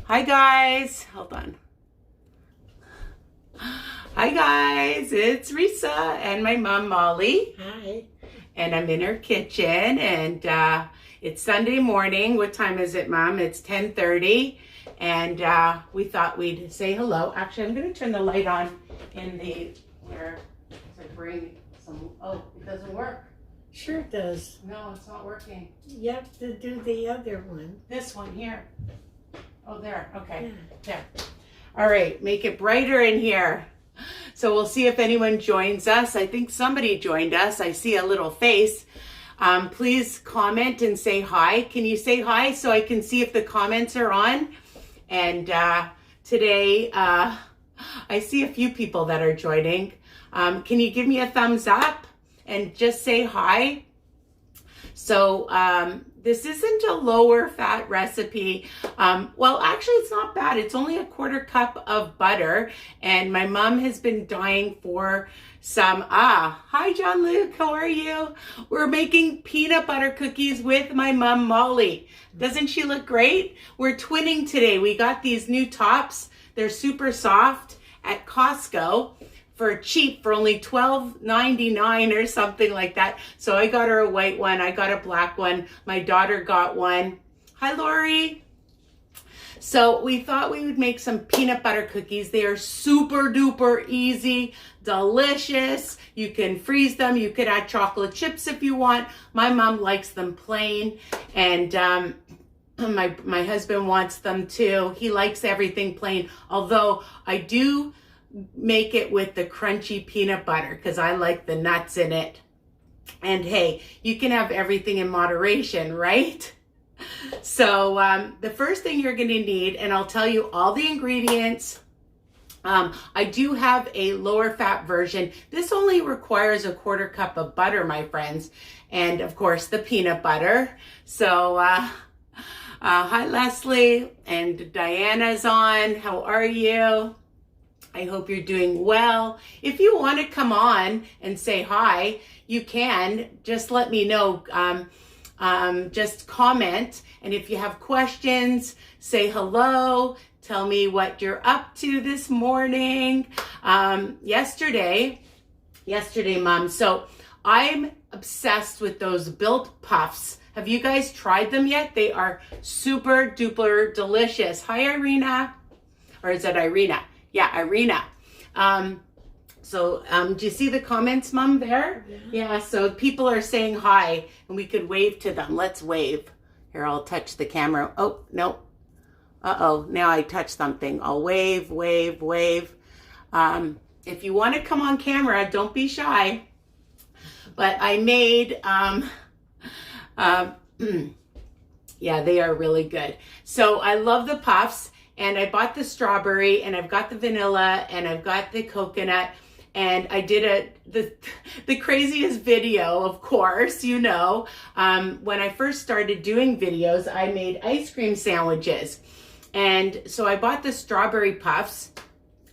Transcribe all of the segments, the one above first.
Hi guys, hold on. Hi guys, it's Risa and my mom Molly. Hi. And I'm in her kitchen and it's Sunday morning. What time is it, Mom? It's 10:30 and we thought we'd say hello. Actually, I'm going to turn the light on in the where to bring some. Oh, it doesn't work. Sure it does. No, it's not working. You have to do the other one. This one here. Oh, there. Okay. Yeah. There. All right. Make it brighter in here. So we'll see if anyone joins us. I think somebody joined us. I see a little face. Please comment and say hi. Can you say hi so I can see if the comments are on? And today, I see a few people that are joining. Can you give me a thumbs up and just say hi? So this isn't a lower fat recipe. Well, actually it's not bad. It's only 1/4 cup of butter and my mom has been dying for some, hi John Luke, how are you? We're making peanut butter cookies with my mom Molly. Doesn't she look great? We're twinning today. We got these new tops. They're super soft at Costco. For cheap, for only $12.99 or something like that. So I got her a white one. I got a black one. My daughter got one. Hi, Lori. So we thought we would make some peanut butter cookies. They are super duper easy, delicious. You can freeze them. You could add chocolate chips if you want. My mom likes them plain. And my husband wants them too. He likes everything plain. Although I do make it with the crunchy peanut butter because I like the nuts in it. And hey, you can have everything in moderation, right? So the first thing you're going to need, and I'll tell you all the ingredients. I do have a lower fat version. This only requires 1/4 cup of butter, my friends, and of course the peanut butter. So hi Leslie, and Diana's on. How are you? I hope you're doing well. If you want to come on and say hi, you can. Just let me know. Just comment. And if you have questions, say hello. Tell me what you're up to this morning. Yesterday, Mom. So I'm obsessed with those Built Puffs. Have you guys tried them yet? They are super duper delicious. Hi, Irina. Or is it Irina? Yeah, Irina. Do you see the comments, Mom, there? Yeah, so people are saying hi, and we could wave to them. Let's wave. Here, I'll touch the camera. Oh, no. Uh-oh, now I touched something. I'll wave, wave, wave. If you want to come on camera, don't be shy. But I made, yeah, they are really good. So I love the puffs. And I bought the strawberry, and I've got the vanilla, and I've got the coconut, and I did the craziest video, of course, you know. When I first started doing videos, I made ice cream sandwiches. And so I bought the strawberry puffs,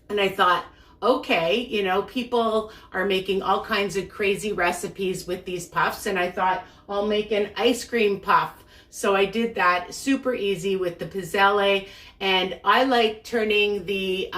and I thought, okay, you know, people are making all kinds of crazy recipes with these puffs, and I thought I'll make an ice cream puff. So I did that, super easy with the pizzelle, and I like turning the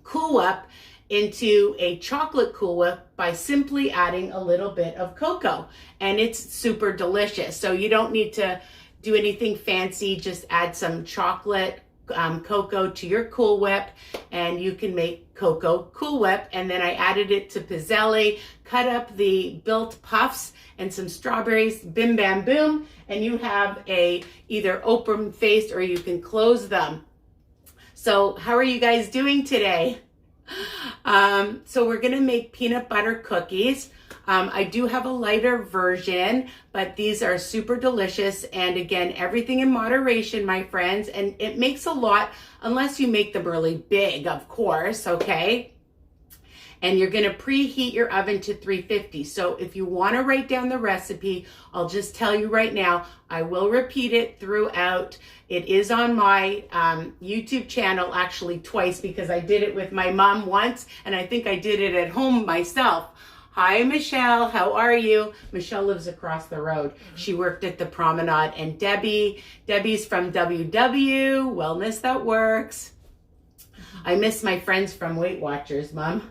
Cool Whip into a chocolate Cool Whip by simply adding a little bit of cocoa, and it's super delicious. So you don't need to do anything fancy, just add some chocolate cocoa to your Cool Whip, and you can make cocoa Cool Whip. And then I added it to pizzelle, cut up the Built Puffs and some strawberries, bim bam boom, and you have a either open faced or you can close them. So how are you guys doing today? So we're gonna make peanut butter cookies. I do have a lighter version, but these are super delicious. And again, everything in moderation, my friends. And it makes a lot, unless you make them really big, of course, okay? And you're gonna preheat your oven to 350. So if you wanna write down the recipe, I'll just tell you right now, I will repeat it throughout. It is on my YouTube channel actually twice because I did it with my mom once and I think I did it at home myself. Hi, Michelle. How are you? Michelle lives across the road. She worked at the Promenade. And Debbie's from WW, Wellness That Works. I miss my friends from Weight Watchers, Mom.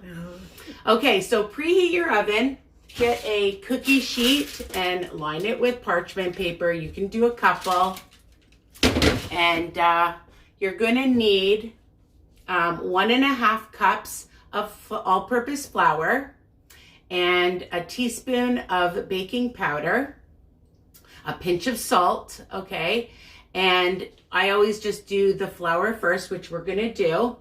Okay, so preheat your oven. Get a cookie sheet and line it with parchment paper. You can do a couple. And you're going to need 1.5 cups of all-purpose flour and a teaspoon of baking powder, a pinch of salt, okay? And I always just do the flour first, which we're going to do.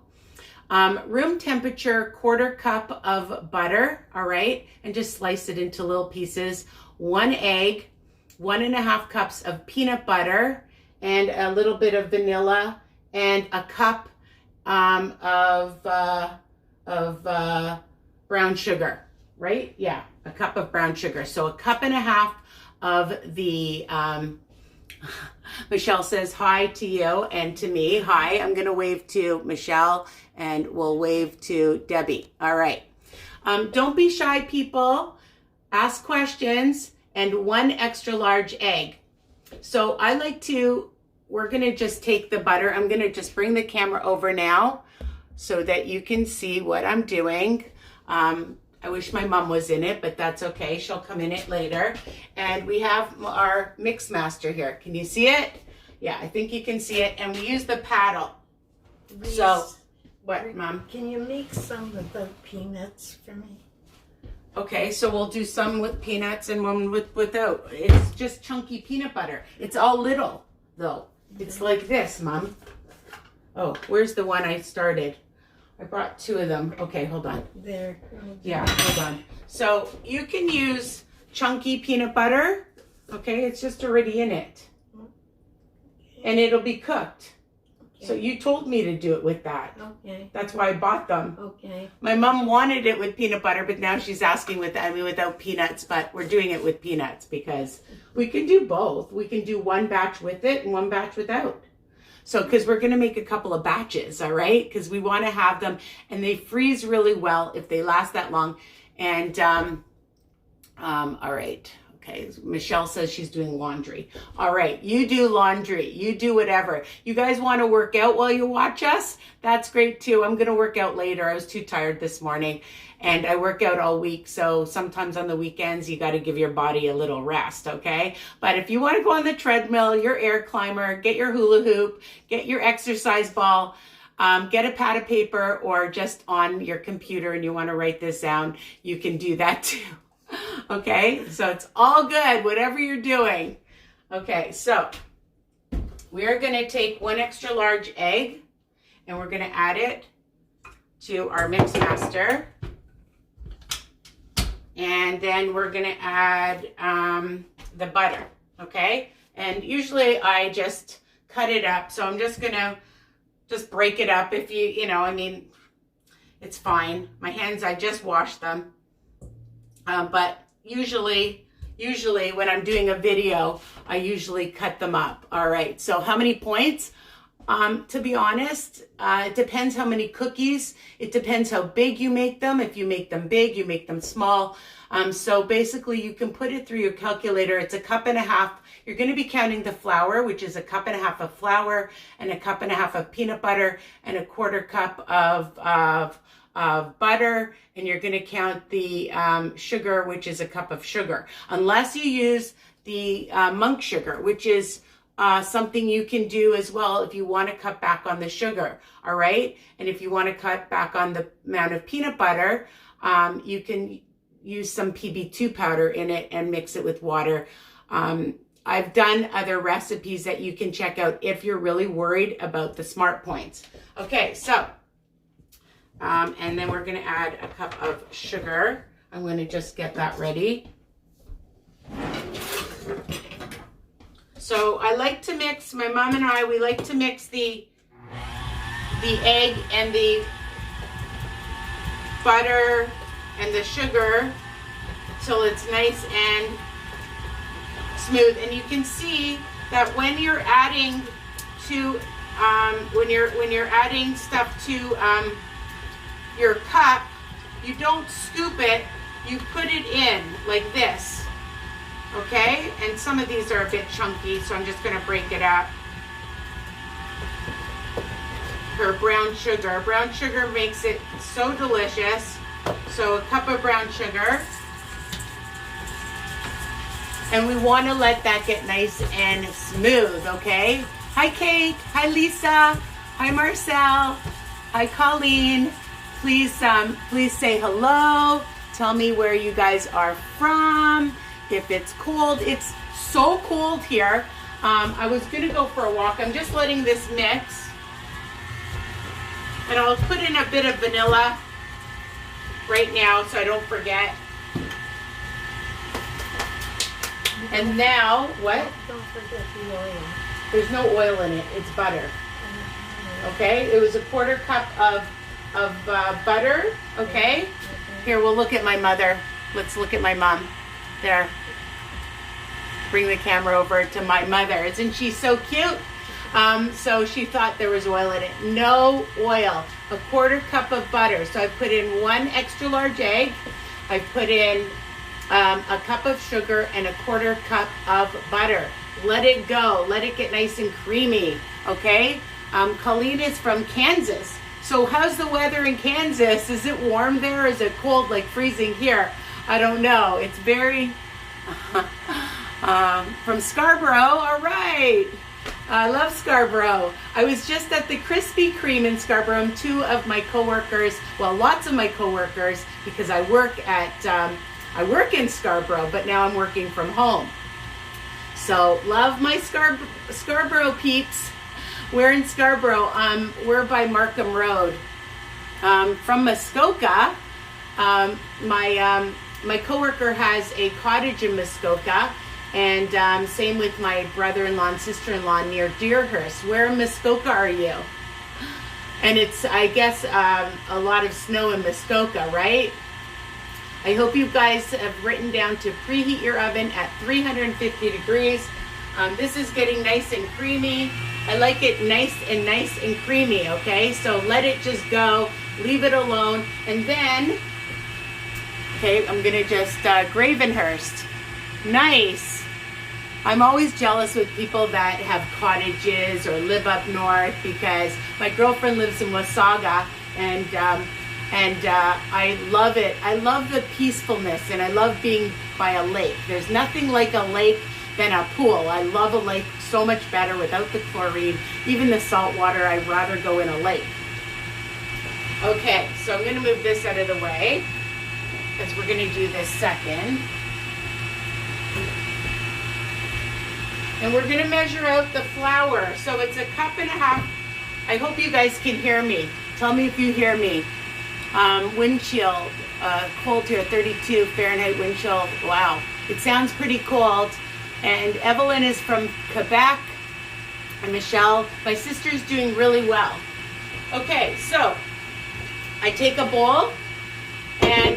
Room temperature 1/4 cup of butter, all right? And just slice it into little pieces. 1 egg, 1.5 cups of peanut butter, and a little bit of vanilla, and a cup of brown sugar, right? Yeah, a cup of brown sugar. So 1.5 cups of the, Michelle says hi to you and to me. Hi, I'm going to wave to Michelle and we'll wave to Debbie. All right. Don't be shy, people. Ask questions, and 1 extra large egg. So I like to, we're going to just take the butter. I'm going to just bring the camera over now so that you can see what I'm doing. I wish my mom was in it, but that's okay. She'll come in it later. And we have our mix master here. Can you see it? Yeah, I think you can see it. And we use the paddle. Reese, So, what, Mom? Can you make some without peanuts for me? Okay, so we'll do some with peanuts and one without. It's just chunky peanut butter. It's all little, though. It's like this, Mom. Oh, where's the one I started? I brought 2 of them. Okay, hold on. There. Yeah, hold on. So you can use chunky peanut butter. Okay, it's just already in it. And it'll be cooked. Okay. So you told me to do it with that. Okay. That's why I bought them. Okay. My mom wanted it with peanut butter, but now she's asking without peanuts, but we're doing it with peanuts because we can do both. We can do 1 batch with it and 1 batch without. So, because we're going to make a couple of batches, all right? Because we want to have them, and they freeze really well if they last that long. And, all right. Okay, Michelle says she's doing laundry. All right, you do laundry. You do whatever. You guys want to work out while you watch us? That's great too. I'm going to work out later. I was too tired this morning, and I work out all week. So sometimes on the weekends, you got to give your body a little rest, okay? But if you want to go on the treadmill, your air climber, get your hula hoop, get your exercise ball, get a pad of paper, or just on your computer and you want to write this down, you can do that too. Okay, so it's all good, whatever you're doing. Okay, so we are going to take 1 extra large egg and we're going to add it to our mix master. And then we're going to add the butter, okay? And usually I just cut it up. So I'm just going to just break it up if you know, I mean, it's fine. My hands, I just washed them. But usually when I'm doing a video, I usually cut them up. All right. So how many points? To be honest, it depends how many cookies. It depends how big you make them. If you make them big, you make them small. So basically you can put it through your calculator. It's 1.5 cups. You're going to be counting the flour, which is 1.5 cups of flour and 1.5 cups of peanut butter and 1/4 cup of butter, and you're going to count the sugar, which is 1 cup of sugar, unless you use the monk sugar, which is something you can do as well if you want to cut back on the sugar. All right, and if you want to cut back on the amount of peanut butter, you can use some PB2 powder in it and mix it with water. I've done other recipes that you can check out if you're really worried about the smart points. Okay, so and then we're going to add 1 cup of sugar. I'm going to just get that ready. So I like to mix, my mom and I, we like to mix the egg and the butter and the sugar till it's nice and smooth. And you can see that when you're adding to when you're adding stuff to your cup, you don't scoop it you put it in like this, okay? And some of these are a bit chunky, so I'm just gonna break it up. Her brown sugar. Brown sugar makes it so delicious. So a cup of brown sugar. And we want to let that get nice and smooth, okay? Hi, Kate. Hi, Lisa. Hi, Marcel. Hi, Colleen. Please say hello. Tell me where you guys are from. If it's cold. It's so cold here. I was going to go for a walk. I'm just letting this mix. And I'll put in a bit of vanilla right now so I don't forget. And now, what? Don't forget the oil. There's no oil in it. It's butter. Okay? It was a quarter cup of butter. Okay? Here, we'll look at my mother. Let's look at my mom. There. Bring the camera over to my mother. Isn't she so cute? So she thought there was oil in it. No oil. A quarter cup of butter. So I put in 1 extra large egg. I put in a cup of sugar and a quarter cup of butter. Let it go. Let it get nice and creamy. Okay? Colleen is from Kansas. So how's the weather in Kansas? Is it warm there? Is it cold like freezing here? I don't know. It's very... from Scarborough. All right. I love Scarborough. I was just at the Krispy Kreme in Scarborough. And 2 of my coworkers, well, lots of my coworkers, because I work in Scarborough, but now I'm working from home. So love my Scarborough peeps. We're in Scarborough. We're by Markham Road. From Muskoka, my coworker has a cottage in Muskoka. And same with my brother-in-law and sister-in-law near Deerhurst. Where in Muskoka are you? And it's, I guess, a lot of snow in Muskoka, right? I hope you guys have written down to preheat your oven at 350 degrees. This is getting nice and creamy. I like it nice and creamy, okay? So let it just go. Leave it alone. And then, okay, I'm going to just Gravenhurst. Nice. I'm always jealous with people that have cottages or live up north, because my girlfriend lives in Wasaga, and I love it. I love the peacefulness, and I love being by a lake. There's nothing like a lake than a pool. I love a lake so much better without the chlorine. Even the salt water, I'd rather go in a lake. Okay, so I'm going to move this out of the way, because we're going to do this second. And we're going to measure out the flour. So it's a cup and a half. I hope you guys can hear me. Tell me if you hear me. Wind chill, cold here, 32 Fahrenheit wind chill. Wow, it sounds pretty cold. And Evelyn is from Quebec. And Michelle, my sister's doing really well. Okay, so I take a bowl and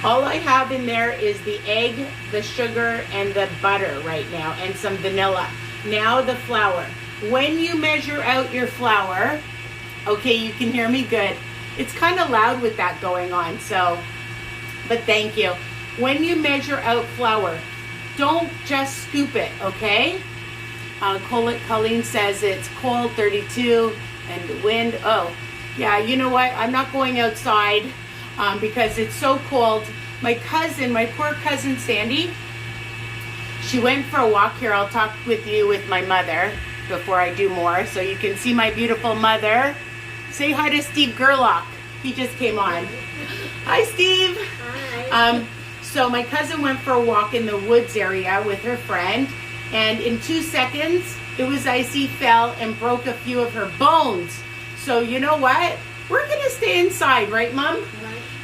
all I have in there is the egg, the sugar, and the butter right now, and some vanilla. Now the flour. When you measure out your flour, okay, you can hear me good. It's kind of loud with that going on, so, but thank you. When you measure out flour, don't just scoop it, okay? Colleen says it's cold, 32, and the wind. Oh, yeah, you know what? I'm not going outside. Because it's so cold. My poor cousin Sandy, she went for a walk here. I'll talk with you with my mother before I do more, so you can see my beautiful mother. Say hi to Steve Gerlach. He just came on. Hi, Steve. Hi. So my cousin went for a walk in the woods area with her friend, and in 2 seconds, it was icy, fell, and broke a few of her bones. So you know what? We're going to stay inside, right, Mom? Right.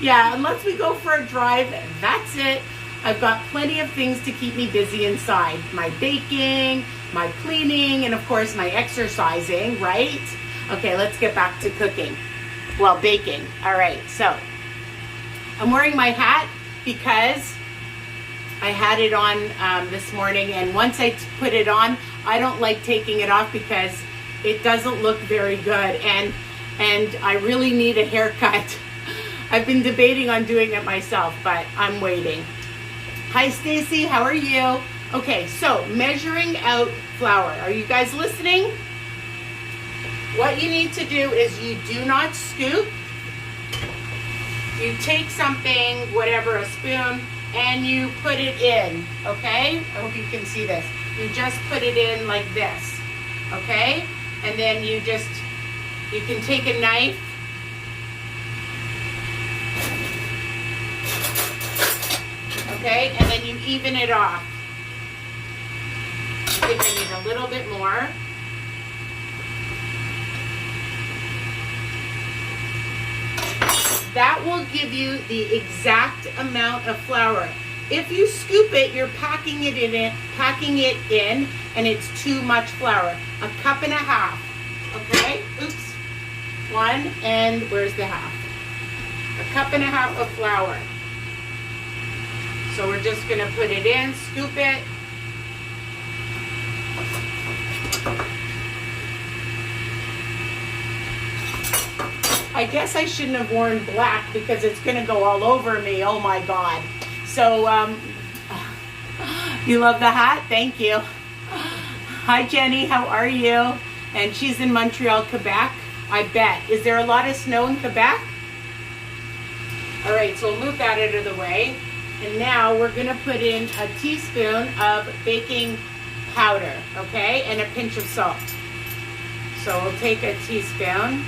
Yeah, unless we go for a drive, that's it. I've got plenty of things to keep me busy inside. My baking, my cleaning, and of course my exercising, right? Okay, let's get back to cooking. Well, baking. All right, so I'm wearing my hat because I had it on this morning, and once I put it on, I don't like taking it off because it doesn't look very good, and I really need a haircut. I've been debating on doing it myself, but I'm waiting. Hi Stacy, how are you? Okay, so measuring out flour. Are you guys listening? What you need to do is you do not scoop. You take something, whatever, a spoon, and you put it in, okay? I hope you can see this. You just put it in like this, okay? And then you can take a knife. Okay, and then you even it off. I think I need a little bit more. That will give you the exact amount of flour. If you scoop it, you're packing it in, and it's too much flour. 1.5 cups, okay? Oops. 1, and where's the half? 1.5 cups of flour. So we're just going to put it in, scoop it. I guess I shouldn't have worn black because it's going to go all over me. Oh my God. So, you love the hat? Thank you. Hi Jenny, how are you? And she's in Montreal, Quebec, I bet. Is there a lot of snow in Quebec? All right, so we'll move that out of the way. And now we're gonna put in a teaspoon of baking powder, okay? And a pinch of salt. So we'll take a teaspoon.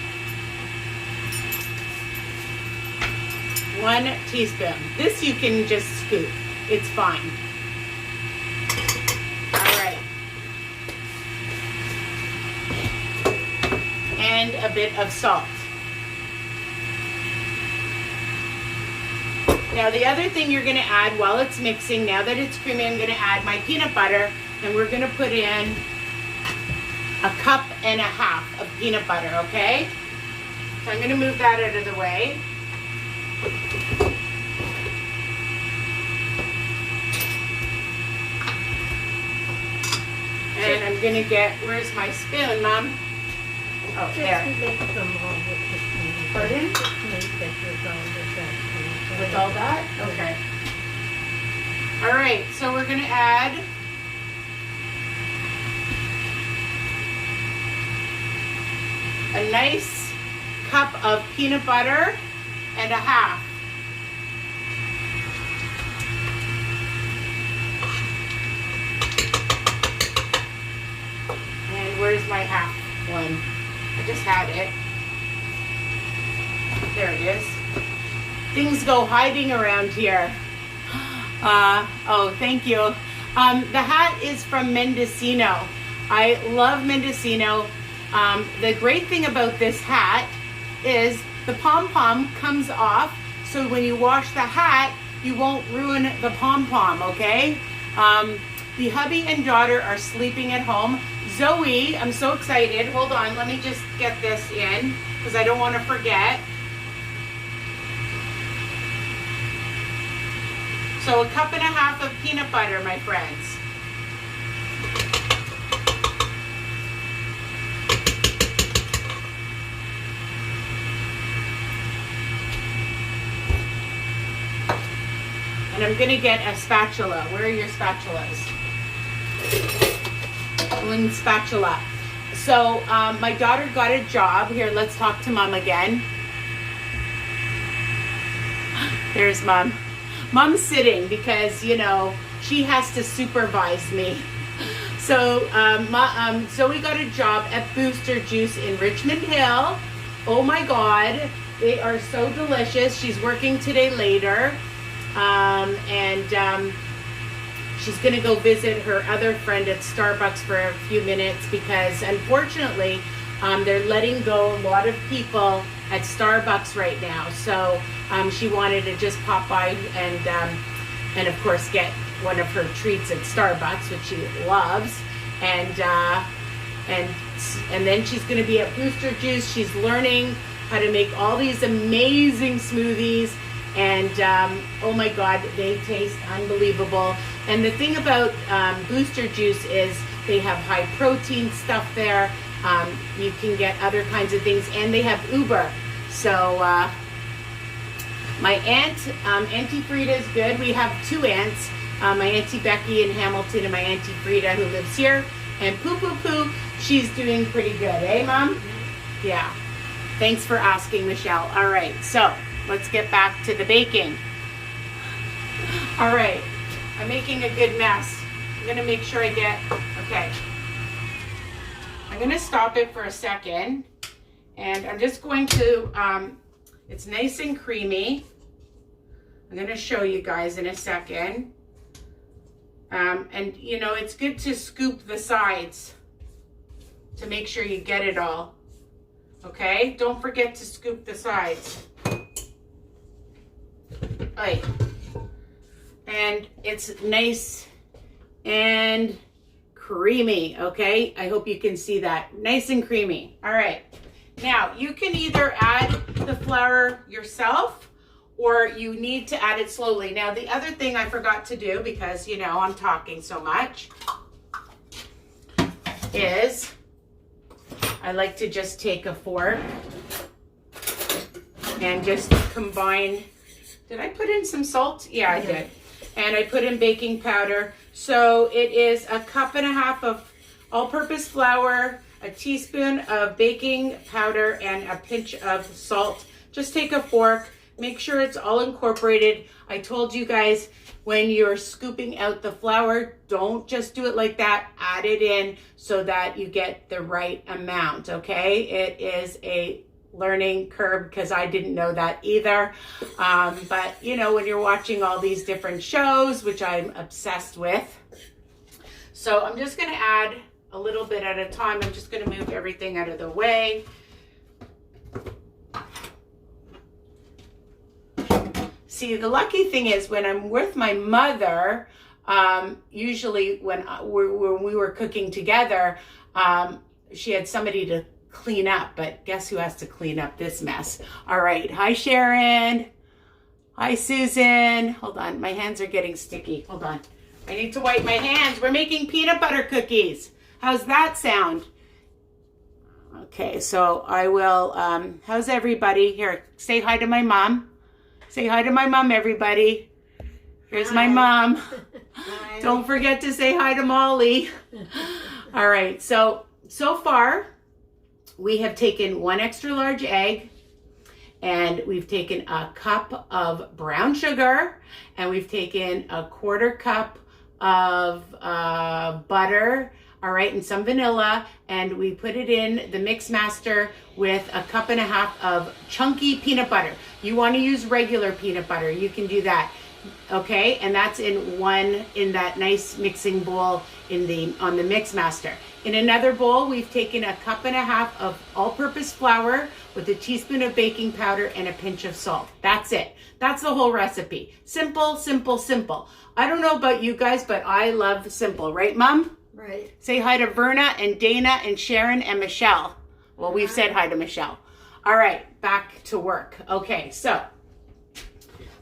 1 teaspoon. This you can just scoop. It's fine. All right. And a bit of salt. Now the other thing you're going to add while it's mixing, now that it's creamy, I'm going to add my peanut butter, and we're going to put in 1.5 cups of peanut butter, okay? So I'm going to move that out of the way. And I'm going to get, where's my spoon, Mom? Oh, there. Pardon? With all that? Okay. All right, so we're going to add a nice cup of peanut butter and a half. And where's my half one? I just had it. There it is. Things go hiding around here. Oh, thank you. The hat is from Mendocino. I love Mendocino. The great thing about this hat is the pom-pom comes off, so when you wash the hat, you won't ruin the pom-pom, okay? The hubby and daughter are sleeping at home. Zoe, I'm so excited. Hold on, let me just get this in, because I don't want to forget. So 1.5 cups of peanut butter, my friends. And I'm going to get a spatula. Where are your spatulas? One spatula. So my daughter got a job. Here, let's talk to Mom again. There's Mom. Mom's sitting because, you know, she has to supervise me. So Zoe got a job at Booster Juice in Richmond Hill. Oh my God, they are so delicious. She's working today later. She's going to go visit her other friend at Starbucks for a few minutes because unfortunately they're letting go a lot of people at Starbucks right now. So she wanted to just pop by and of course get one of her treats at Starbucks, which she loves. And then she's going to be at Booster Juice. She's learning how to make all these amazing smoothies. And oh my God, they taste unbelievable. And the thing about Booster Juice is they have high protein stuff there, You can get other kinds of things, and they have Uber. So my aunt, Auntie Frida is good. We have two aunts, my Auntie Becky in Hamilton and my Auntie Frida who lives here. And Poo Poo Poo, she's doing pretty good, eh, Mom? Yeah. Thanks for asking, Michelle. All right, so let's get back to the baking. All right, I'm making a good mess. I'm gonna make sure I get, okay. I'm gonna stop it for a second, and I'm just going to, it's nice and creamy. I'm gonna show you guys in a second. And you know, it's good to scoop the sides to make sure you get it all. Okay, don't forget to scoop the sides. Right. And it's nice and creamy, okay? I hope you can see that. Nice and creamy. All right. Now, you can either add the flour yourself or you need to add it slowly. Now, the other thing I forgot to do, because, you know, I'm talking so much, is I like to just take a fork and just combine. Did I put in some salt? Yeah, I did. And I put in baking powder. So it is 1.5 cups of all-purpose flour, a teaspoon of baking powder, and a pinch of salt. Just take a fork. Make sure it's all incorporated. I told you guys, when you're scooping out the flour, don't just do it like that. Add it in so that you get the right amount, okay? It is a learning curve because I didn't know that either. But, you know, when you're watching all these different shows, which I'm obsessed with. So I'm just going to add a little bit at a time. I'm just going to move everything out of the way. See, the lucky thing is when I'm with my mother, usually when we were cooking together, she had somebody to clean up, but guess who has to clean up this mess? All right. Hi, Sharon. Hi, Susan. Hold on. My hands are getting sticky. Hold on. I need to wipe my hands. We're making peanut butter cookies. How's that sound? Okay, so I will, how's everybody? Here, say hi to my mom. Say hi to my mom, everybody. Here's my mom. Hi. Don't forget to say hi to Molly. All right, so far, we have taken 1 extra large egg, and we've taken a cup of brown sugar, and we've taken a 1/4 cup of butter, all right, and some vanilla, and we put it in the mix master with 1.5 cups of chunky peanut butter. You want to use regular peanut butter, you can do that, okay? And that's in that nice mixing bowl on the mix master. In another bowl, we've taken 1.5 cups of all-purpose flour with a teaspoon of baking powder and a pinch of salt. That's it. That's the whole recipe. Simple, simple, simple. I don't know about you guys, but I love simple, right, Mom? Right. Say hi to Verna and Dana and Sharon and Michelle. Well, we've said hi to Michelle. All right, back to work. Okay, so,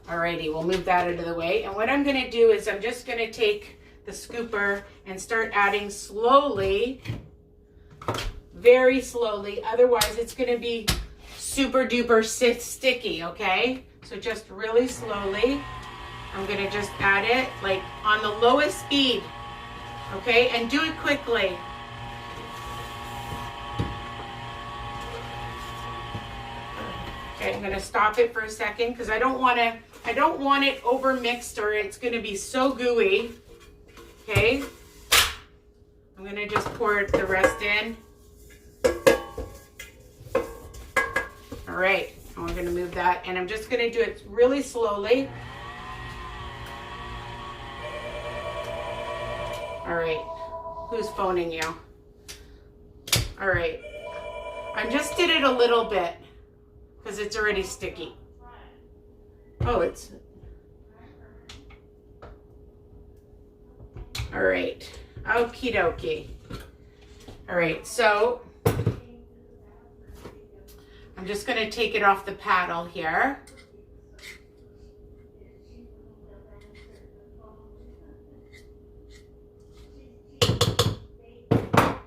alrighty, we'll move that out of the way. And what I'm gonna do is I'm just gonna take the scooper and start adding slowly, very slowly. Otherwise, it's gonna be super duper sticky, okay? So just really slowly. I'm gonna just add it like on the lowest speed, okay? And do it quickly. Okay, I'm gonna stop it for a second because I don't want it over mixed or it's gonna be so gooey. Okay, I'm gonna just pour the rest in. All right, and we're gonna move that, and I'm just gonna do it really slowly. All right, who's phoning you? All right, I just did it a little bit because it's already sticky. Oh, it's... All right, okie dokie. All right, so I'm just gonna take it off the paddle here.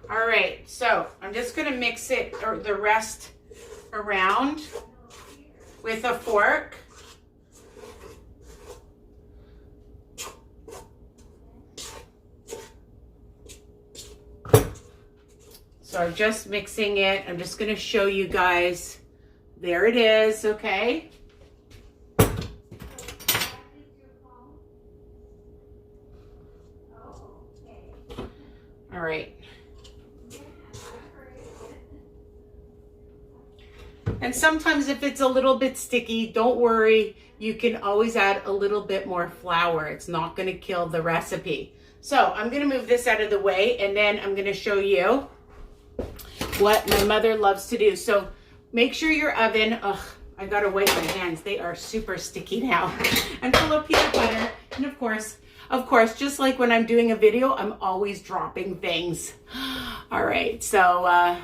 All All right, so I'm just gonna mix it, or the rest around with a fork. So I'm just mixing it. I'm just gonna show you guys. There it is, okay? All right. And sometimes if it's a little bit sticky, don't worry. You can always add a little bit more flour. It's not gonna kill the recipe. So I'm gonna move this out of the way, and then I'm gonna show you what my mother loves to do. So make sure your oven, I gotta wipe my hands. They are super sticky now. And full of peanut butter. And of course, just like when I'm doing a video, I'm always dropping things. All right, so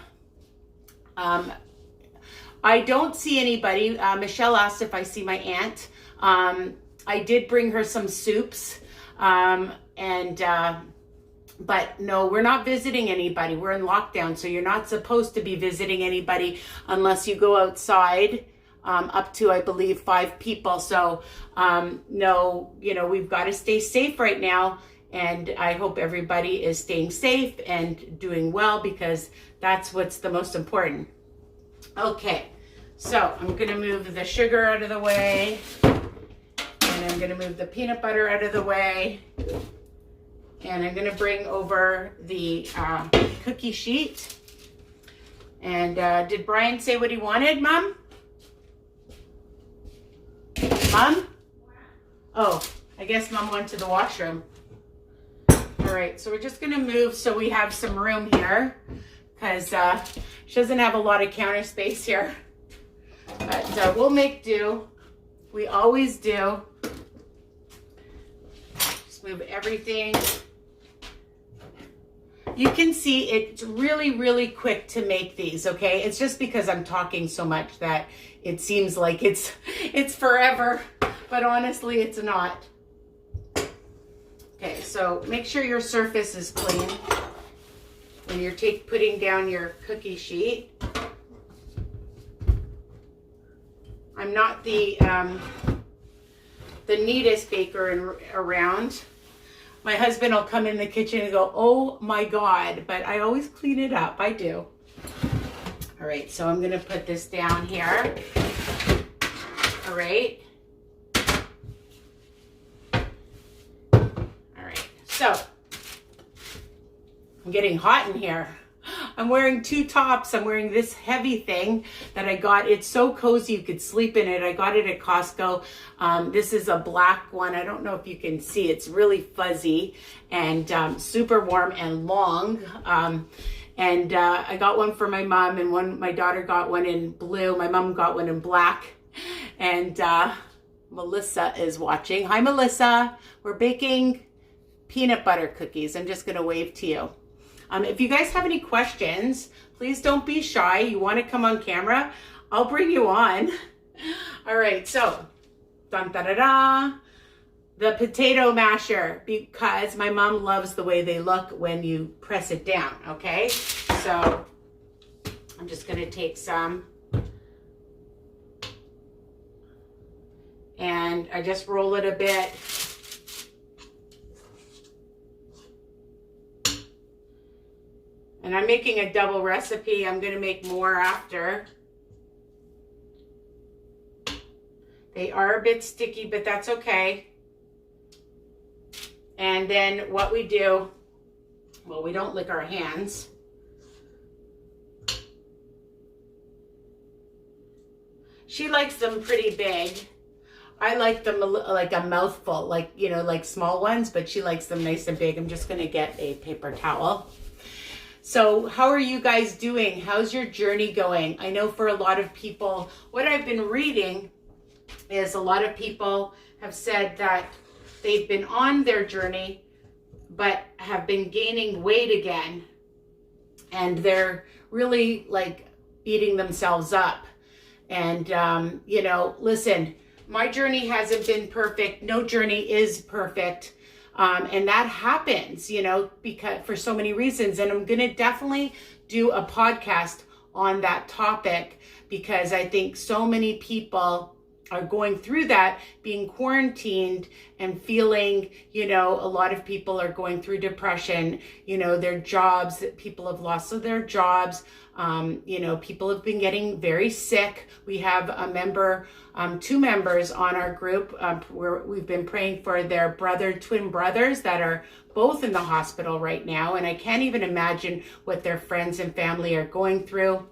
I don't see anybody. Michelle asked if I see my aunt. I did bring her some soups, but no, we're not visiting anybody. We're in lockdown, so you're not supposed to be visiting anybody unless you go outside, up to, I believe, 5 people. So no, we've got to stay safe right now, and I hope everybody is staying safe and doing well, because that's what's the most important. Okay, so I'm gonna move the sugar out of the way, and I'm gonna move the peanut butter out of the way, and I'm gonna bring over the cookie sheet. And did Brian say what he wanted, Mom? Mom? Oh, I guess Mom went to the washroom. All right, so we're just gonna move so we have some room here, because she doesn't have a lot of counter space here. But we'll make do. We always do. Just move everything. You can see it's really, really quick to make these, okay? It's just because I'm talking so much that it seems like it's forever, but honestly, it's not. Okay, so make sure your surface is clean when you're putting down your cookie sheet. I'm not the neatest baker around. My husband will come in the kitchen and go, oh my God, but I always clean it up. I do. All right, so I'm gonna put this down here. All right. All right, so I'm getting hot in here. I'm wearing 2 tops. I'm wearing this heavy thing that I got. It's so cozy you could sleep in it. I got it at Costco. This is a black one. I don't know if you can see. It's really fuzzy and super warm and long. I got one for my mom, and my daughter got one in blue. My mom got one in black. And Melissa is watching. Hi, Melissa. We're baking peanut butter cookies. I'm just going to wave to you. If you guys have any questions, please don't be shy. You want to come on camera, I'll bring you on. All right, so, dun, da, da, da, the potato masher, because my mom loves the way they look when you press it down, okay? So, I'm just going to take some, and I just roll it a bit. And I'm making a double recipe. I'm going to make more after. They are a bit sticky, but that's okay. And then what we do, well, we don't lick our hands. She likes them pretty big. I like them like a mouthful, like, like small ones, but she likes them nice and big. I'm just going to get a paper towel. So how are you guys doing? How's your journey going? I know for a lot of people, what I've been reading is a lot of people have said that they've been on their journey, but have been gaining weight again. And they're really like beating themselves up. And, listen, my journey hasn't been perfect. No journey is perfect. And that happens, because for so many reasons. And I'm going to definitely do a podcast on that topic, because I think so many people are going through that, being quarantined and feeling, a lot of people are going through depression, their jobs, that people have lost their jobs. People have been getting very sick. We have a member, two members on our group where we've been praying for their twin brothers that are both in the hospital right now. And I can't even imagine what their friends and family are going through.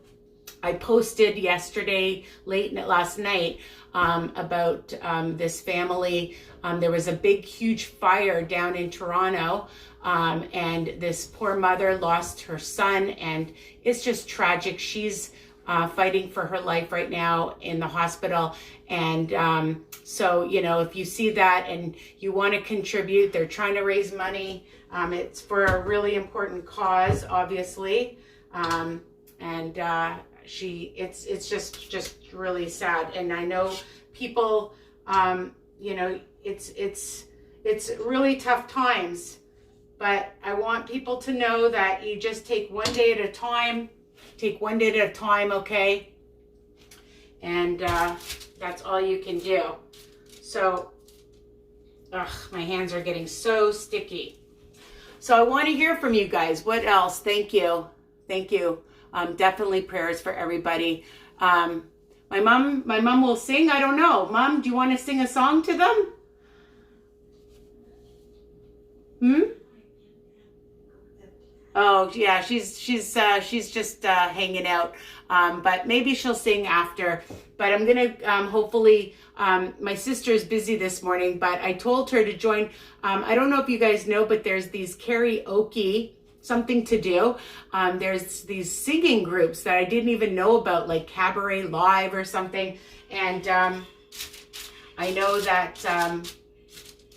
I posted yesterday, last night, about this family. There was a big, huge fire down in Toronto, and this poor mother lost her son, and it's just tragic. She's fighting for her life right now in the hospital. And so, if you see that and you want to contribute, they're trying to raise money. It's for a really important cause, obviously. It's just really sad. And I know people, it's really tough times, but I want people to know that you just take one day at a time, okay? And that's all you can do. So, my hands are getting so sticky. So I want to hear from you guys. What else? Thank you. Definitely prayers for everybody. My mom will sing. I don't know. Mom, do you want to sing a song to them? Oh yeah, she's just hanging out. But maybe she'll sing after. But I'm gonna hopefully. My sister's busy this morning, but I told her to join. I don't know if you guys know, but there's these karaoke, something to do. There's these singing groups that I didn't even know about, like Cabaret Live or something. And I know that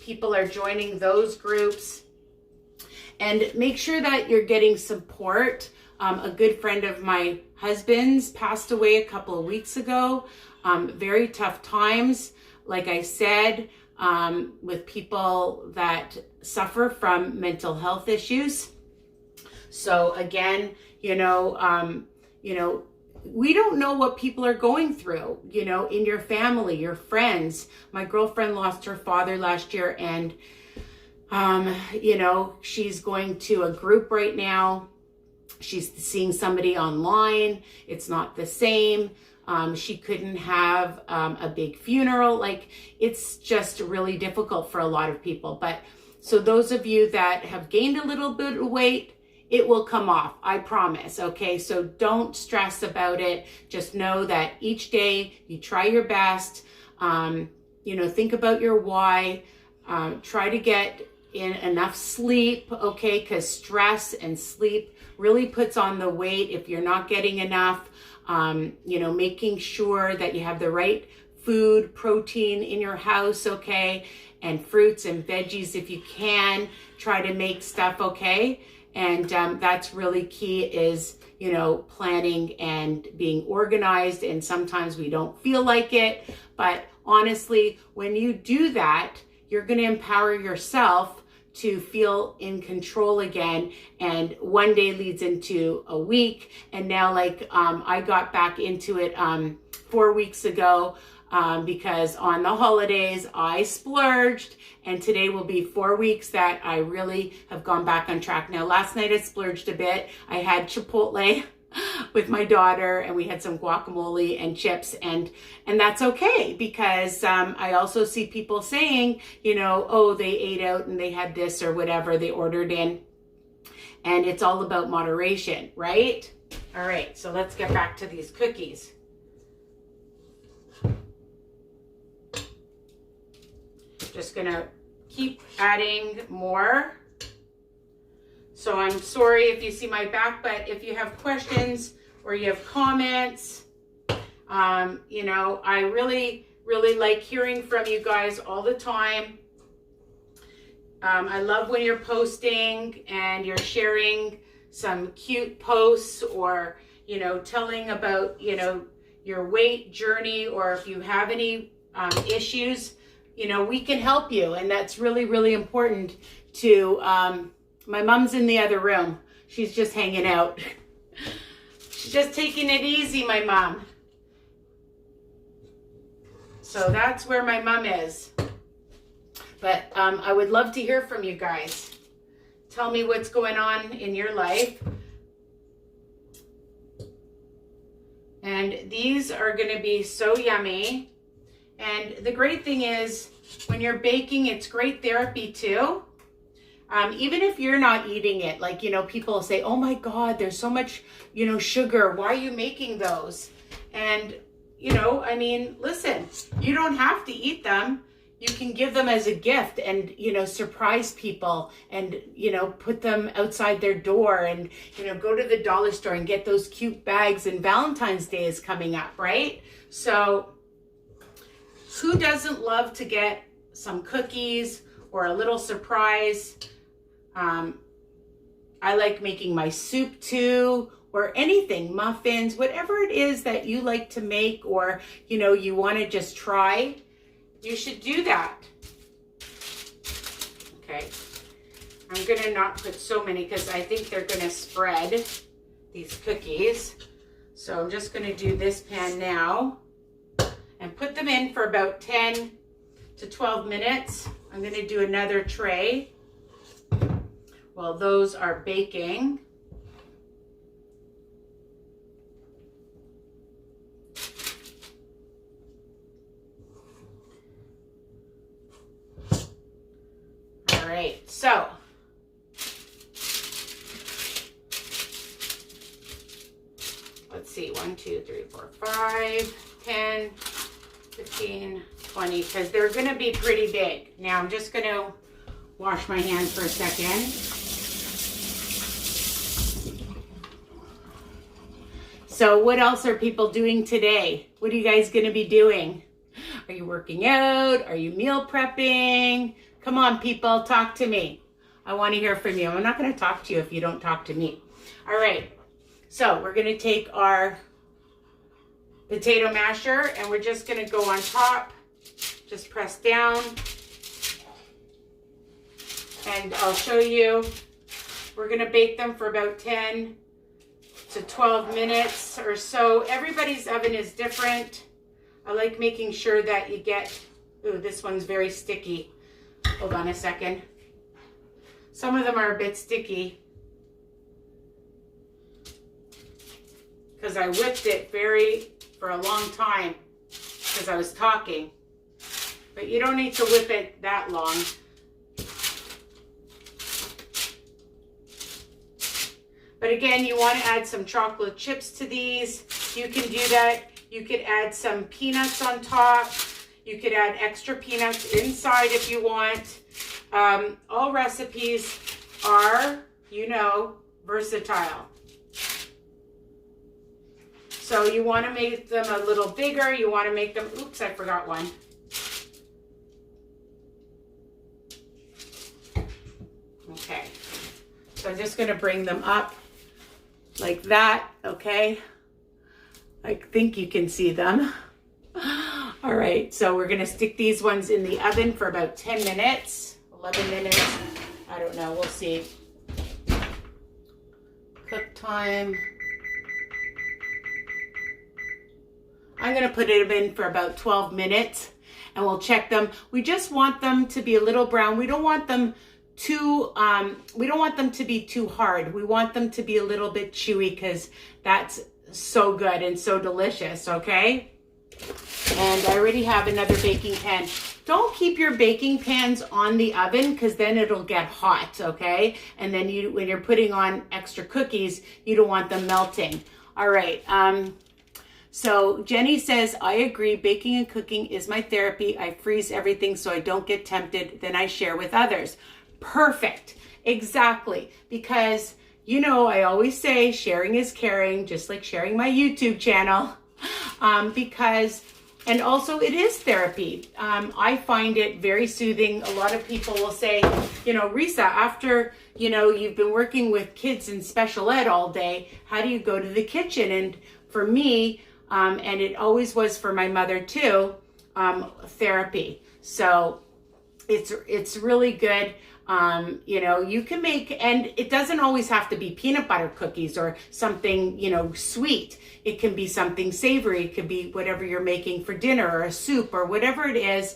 people are joining those groups. And make sure that you're getting support. A good friend of my husband's passed away a couple of weeks ago. Very tough times, like I said, with people that suffer from mental health issues. So again, we don't know what people are going through, in your family, your friends. My girlfriend lost her father last year, and, she's going to a group right now. She's seeing somebody online. It's not the same. She couldn't have a big funeral. Like, it's just really difficult for a lot of people. But so those of you that have gained a little bit of weight, it will come off, I promise, okay? So don't stress about it. Just know that each day you try your best. Think about your why. Try to get in enough sleep, okay? Because stress and sleep really puts on the weight if you're not getting enough. Making sure that you have the right food, protein in your house, okay? And fruits and veggies if you can. Try to make stuff, okay? And that's really key is, planning and being organized. And sometimes we don't feel like it. But honestly, when you do that, you're going to empower yourself to feel in control again. And one day leads into a week. And now, I got back into it 4 weeks ago because on the holidays I splurged. And today will be 4 weeks that I really have gone back on track. Now, last night I splurged a bit. I had Chipotle with my daughter, and we had some guacamole and chips, and that's okay, because I also see people saying, they ate out and they had this or whatever they ordered in, and it's all about moderation, right? All right, so let's get back to these cookies. Just gonna keep adding more. So I'm sorry if you see my back, but if you have questions or you have comments, I really, really like hearing from you guys all the time. I love when you're posting and you're sharing some cute posts, or, telling about, your weight journey, or if you have any issues, we can help you. And that's really, really important, to, my mom's in the other room. She's just hanging out. She's just taking it easy, my mom. So that's where my mom is. But I would love to hear from you guys. Tell me what's going on in your life. And these are going to be so yummy. And the great thing is, when you're baking, it's great therapy too. Even if you're not eating it, like, you know, people say, oh my God, there's so much, you know, sugar. Why are you making those? And, you know, I mean, listen, you don't have to eat them. You can give them as a gift and, you know, surprise people and, you know, put them outside their door and, you know, go to the dollar store and get those cute bags, and Valentine's Day is coming up, right? So who doesn't love to get some cookies or a little surprise? I like making my soup too, or anything, muffins, whatever it is that you like to make, or, you know, you want to just try, you should do that. Okay. I'm going to not put so many because I think they're going to spread, these cookies. So I'm just going to do this pan now and put them in for about 10 to 12 minutes. I'm going to do another tray while those are baking. All right, so let's see, 1, 2, 3, 4, 5, 10, 15, 20, because they're going to be pretty big. Now I'm just going to wash my hands for a second. So what else are people doing today? What are you guys going to be doing? Are you working out? Are you meal prepping? Come on, people, talk to me. I want to hear from you. I'm not going to talk to you if you don't talk to me. All right. So we're going to take our potato masher and we're just going to go on top. Just press down. And I'll show you. We're going to bake them for about 10 to 12 minutes or so. Everybody's oven is different. I like making sure that you get, ooh, this one's very sticky. Hold on a second. Some of them are a bit sticky because I whipped it for a long time because I was talking. But you don't need to whip it that long. But again, you want to add some chocolate chips to these. You can do that. You could add some peanuts on top. You could add extra peanuts inside if you want. All recipes are, you know, versatile. So you want to make them a little bigger. You want to make them, oops, I forgot one. Okay. So I'm just going to bring them up like that, okay? I think you can see them. All right, so we're gonna stick these ones in the oven for about 10 minutes, 11 minutes. I don't know, we'll see. Cook time. I'm gonna put it in for about 12 minutes and we'll check them. We just want them to be a little brown. We don't want them to be too hard. We want them to be a little bit chewy because that's so good and so delicious, okay? And I already have another baking pan. Don't keep your baking pans on the oven because then it'll get hot, okay? And then when you're putting on extra cookies, you don't want them melting. All right, so Jenny says, I agree, baking and cooking is my therapy. I freeze everything so I don't get tempted, then I share with others. Perfect. Exactly. Because, you know, I always say sharing is caring, just like sharing my YouTube channel. And also it is therapy. I find it very soothing. A lot of people will say, you know, Risa, after, you know, you've been working with kids in special ed all day, how do you go to the kitchen? And for me, and it always was for my mother too, therapy. So it's really good. You know, you can make, and it doesn't always have to be peanut butter cookies or something, you know, sweet. It can be something savory. It could be whatever you're making for dinner or a soup or whatever it is.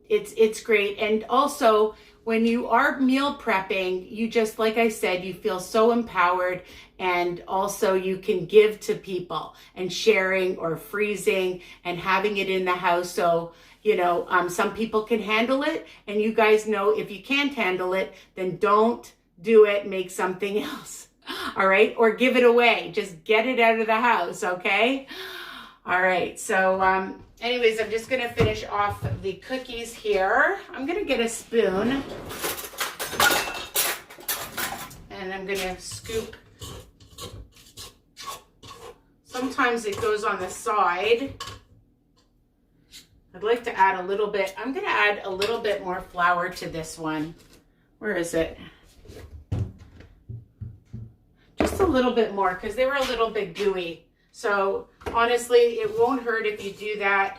It's great. And also, when you are meal prepping, you just, like I said, you feel so empowered, and also you can give to people, and sharing or freezing and having it in the house. So, you know, some people can handle it, and you guys know if you can't handle it, then don't do it, make something else. All right. Or give it away. Just get it out of the house. Okay. All right. So, anyways, I'm just going to finish off the cookies here. I'm going to get a spoon, and I'm going to scoop. Sometimes it goes on the side. I'd like to add a little bit. I'm going to add a little bit more flour to this one. Where is it? Just a little bit more, because they were a little bit gooey. So honestly, it won't hurt if you do that.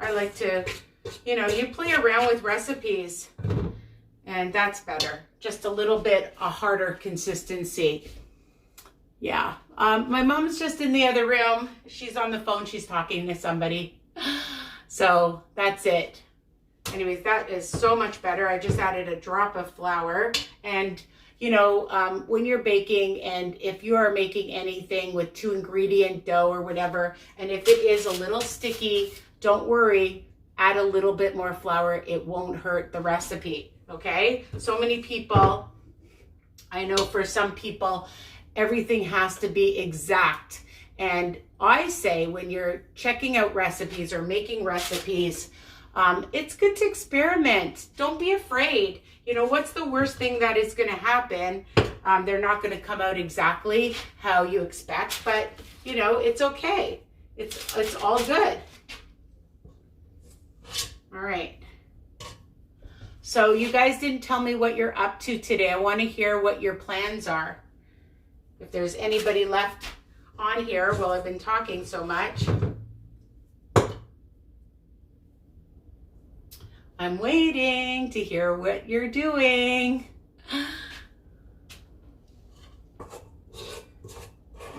I like to, you know, you play around with recipes, and that's better. Just a little bit a harder consistency. Yeah. My mom's just in the other room. She's on the phone. She's talking to somebody. So that's it. Anyways, that is so much better. I just added a drop of flour. And, you know, when you're baking, and if you are making anything with 2-ingredient dough or whatever, and if it is a little sticky, don't worry. Add a little bit more flour. It won't hurt the recipe. Okay? So many people, I know for some people, everything has to be exact. And I say, when you're checking out recipes or making recipes, it's good to experiment. Don't be afraid. You know, what's the worst thing that is going to happen? They're not going to come out exactly how you expect, but you know, it's okay. It's all good. All right. So you guys didn't tell me what you're up to today. I want to hear what your plans are. If there's anybody left on here while I've been talking so much. I'm waiting to hear what you're doing.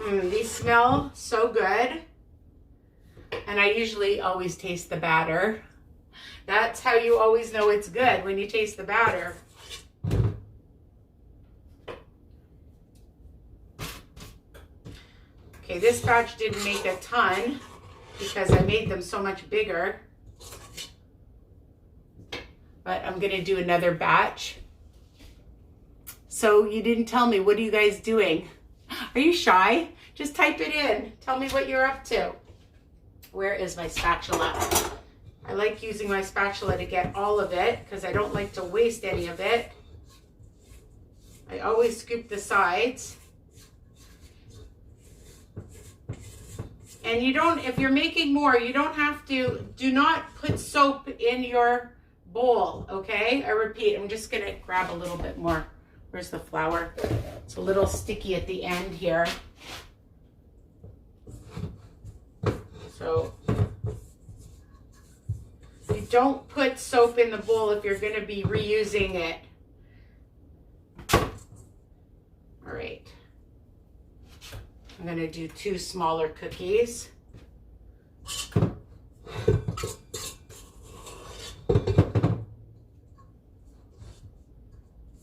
These smell so good. And I usually always taste the batter. That's how you always know it's good, when you taste the batter. Okay, this batch didn't make a ton because I made them so much bigger. But I'm going to do another batch. So you didn't tell me. What are you guys doing? Are you shy? Just type it in. Tell me what you're up to. Where is my spatula? I like using my spatula to get all of it because I don't like to waste any of it. I always scoop the sides. And you don't, if you're making more, you don't have to, do not put soap in your bowl, okay? I repeat, I'm just gonna grab a little bit more. Where's the flour? It's a little sticky at the end here. So, you don't put soap in the bowl if you're gonna be reusing it. All right. I'm gonna do 2 smaller cookies.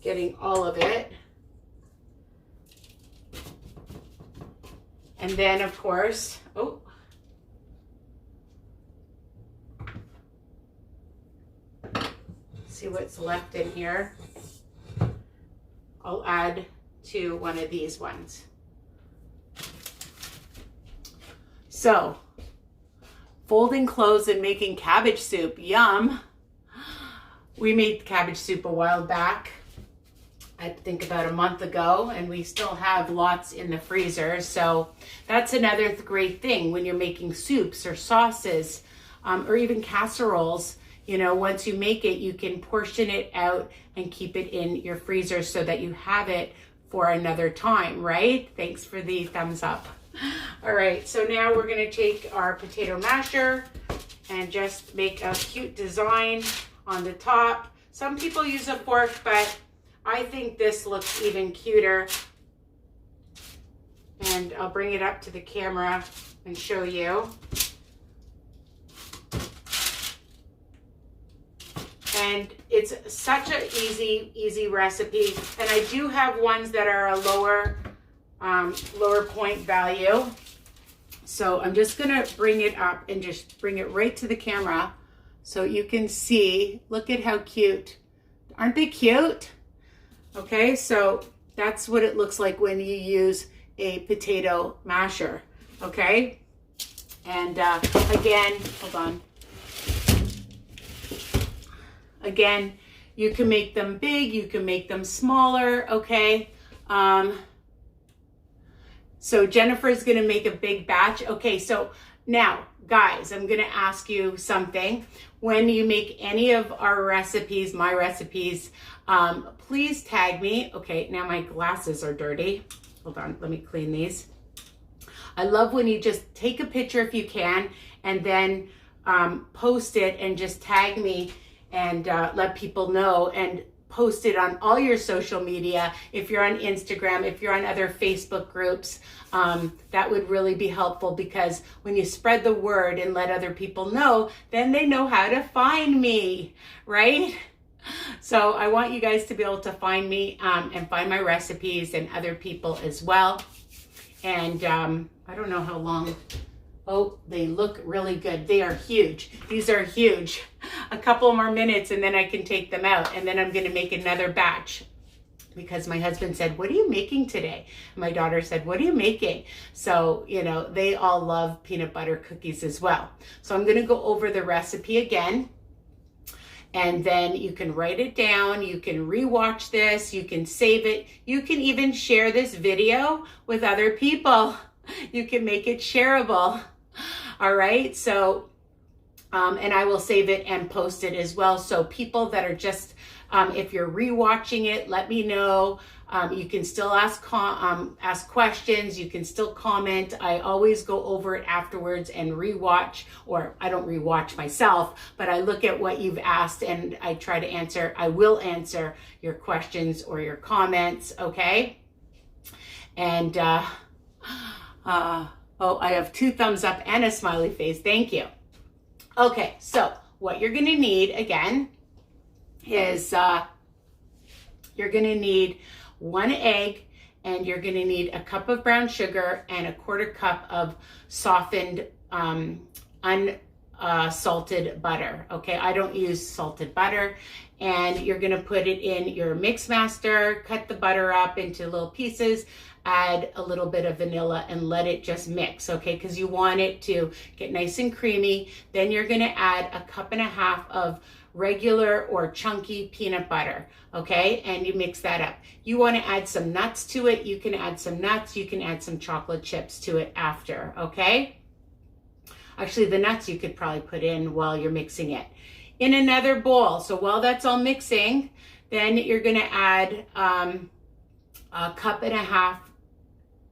Getting all of it. And then of course, see what's left in here. I'll add to one of these ones. So, folding clothes and making cabbage soup. Yum. We made cabbage soup a while back. I think about a month ago, and we still have lots in the freezer. So that's another great thing when you're making soups or sauces, or even casseroles. You know, once you make it, you can portion it out and keep it in your freezer so that you have it for another time, right? Thanks for the thumbs up. All right, so now we're gonna take our potato masher and just make a cute design on the top. Some people use a fork, but I think this looks even cuter. And I'll bring it up to the camera and show you. And it's such an easy recipe. And I do have ones that are a lower point value. So I'm just gonna bring it up and just bring it right to the camera so you can see. Look at how cute. Aren't they cute? Okay, so that's what it looks like when you use a potato masher, okay? And again, hold on. Again, you can make them big, you can make them smaller, okay? So Jennifer's gonna make a big batch. Okay, so now, guys, I'm gonna ask you something. When you make any of our recipes, my recipes, please tag me. Okay, now my glasses are dirty. Hold on, let me clean these. I love when you just take a picture if you can, and then post it and just tag me and let people know, and post it on all your social media. If you're on Instagram, if you're on other Facebook groups, that would really be helpful, because when you spread the word and let other people know, then they know how to find me, right? So I want you guys to be able to find me and find my recipes, and other people as well. And I don't know how long. Oh, they look really good. They are huge. These are huge. A couple more minutes and then I can take them out. And then I'm going to make another batch, because my husband said, "What are you making today?" My daughter said, "What are you making?" So, you know, they all love peanut butter cookies as well. So I'm going to go over the recipe again. And then you can write it down. You can rewatch this. You can save it. You can even share this video with other people. You can make it shareable. All right. So, and I will save it and post it as well. So people that are just, if you're rewatching it, let me know. You can still ask questions. You can still comment. I always go over it afterwards and rewatch, or I don't rewatch myself, but I look at what you've asked and I try to answer. I will answer your questions or your comments. Okay. And, oh, I have 2 thumbs up and a smiley face. Thank you. Okay. So what you're going to need again is, you're going to need 1 egg, and you're going to need a cup of brown sugar and a 1/4 cup of softened, unsalted butter. Okay, I don't use salted butter. And you're going to put it in your mix master, cut the butter up into little pieces, add a little bit of vanilla, and let it just mix, okay, because you want it to get nice and creamy. Then you're going to add a 1.5 cups of regular or chunky peanut butter, okay, and you mix that up. You want to add some nuts to it. You can add some nuts. You can add some chocolate chips to it after, okay? Actually, the nuts you could probably put in while you're mixing it. In another bowl, so while that's all mixing, then you're going to add a 1.5 cups,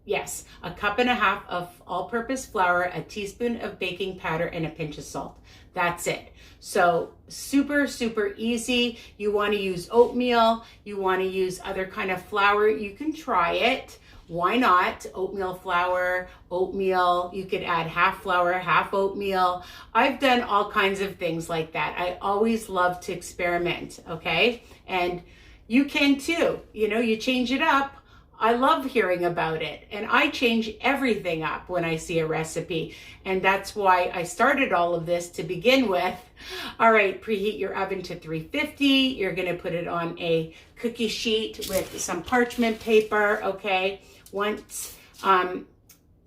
yes, a 1.5 cups of all-purpose flour, a teaspoon of baking powder, and a pinch of salt. That's it. So super, super easy. You want to use oatmeal. You want to use other kind of flour. You can try it. Why not? Oatmeal flour, oatmeal. You could add half flour, half oatmeal. I've done all kinds of things like that. I always love to experiment, okay? And you can too. You know, you change it up. I love hearing about it, and I change everything up when I see a recipe, and that's why I started all of this to begin with. All right, preheat your oven to 350. You're going to put it on a cookie sheet with some parchment paper, okay? Once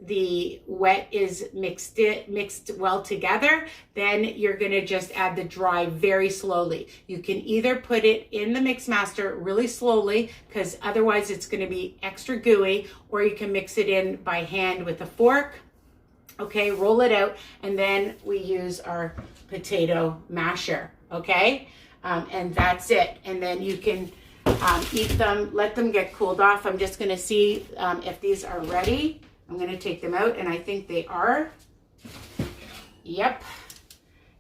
the wet is mixed well together, then you're going to just add the dry very slowly. You can either put it in the mix master really slowly, because otherwise it's going to be extra gooey, or you can mix it in by hand with a fork. Okay, roll it out, and then we use our potato masher, okay? And that's it. And then you can eat them, let them get cooled off. I'm just going to see if these are ready. I'm going to take them out, and I think they are. Yep.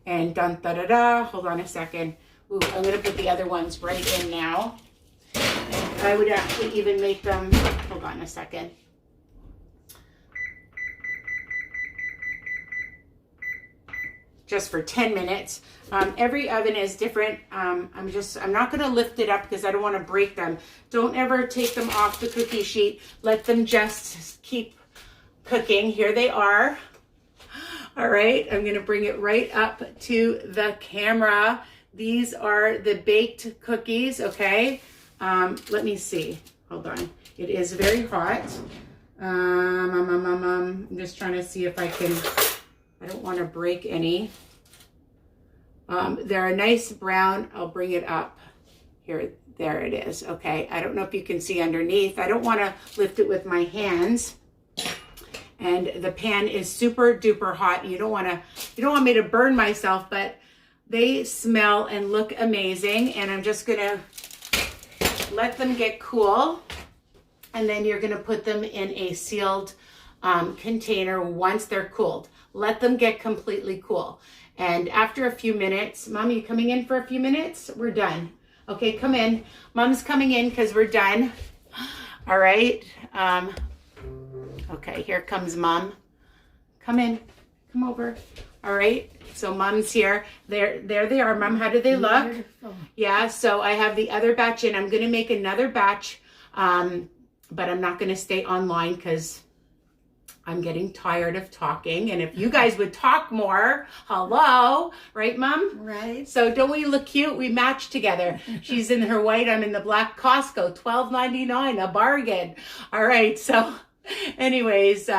And dun-da-da-da. Hold on a second. Ooh, I'm going to put the other ones right in now. I would actually even make them, hold on a second. Just for 10 minutes. Every oven is different. I'm not going to lift it up because I don't want to break them. Don't ever take them off the cookie sheet. Let them just keep cooking. Here they are. All right, I'm going to bring it right up to the camera. These are the baked cookies, okay? Let me see. Hold on. It is very hot. I'm just trying to see if I can, I don't want to break any. They're a nice brown. I'll bring it up. Here, there it is. Okay, I don't know if you can see underneath. I don't want to lift it with my hands. And the pan is super duper hot. You don't want me to burn myself, but they smell and look amazing. And I'm just gonna let them get cool. And then you're gonna put them in a sealed container once they're cooled. Let them get completely cool. And after a few minutes, Mom, you coming in for a few minutes? We're done. Okay, come in. Mom's coming in because we're done. All right. Okay, here comes Mom. Come in. Come over. All right. So Mom's here. There they are, Mom. How do they look? Beautiful. Yeah, so I have the other batch in. I'm going to make another batch, but I'm not going to stay online because I'm getting tired of talking. And if you guys would talk more, hello, right, Mom? Right. So don't we look cute? We match together. She's in her white. I'm in the black Costco. $12.99, a bargain. All right. So anyways,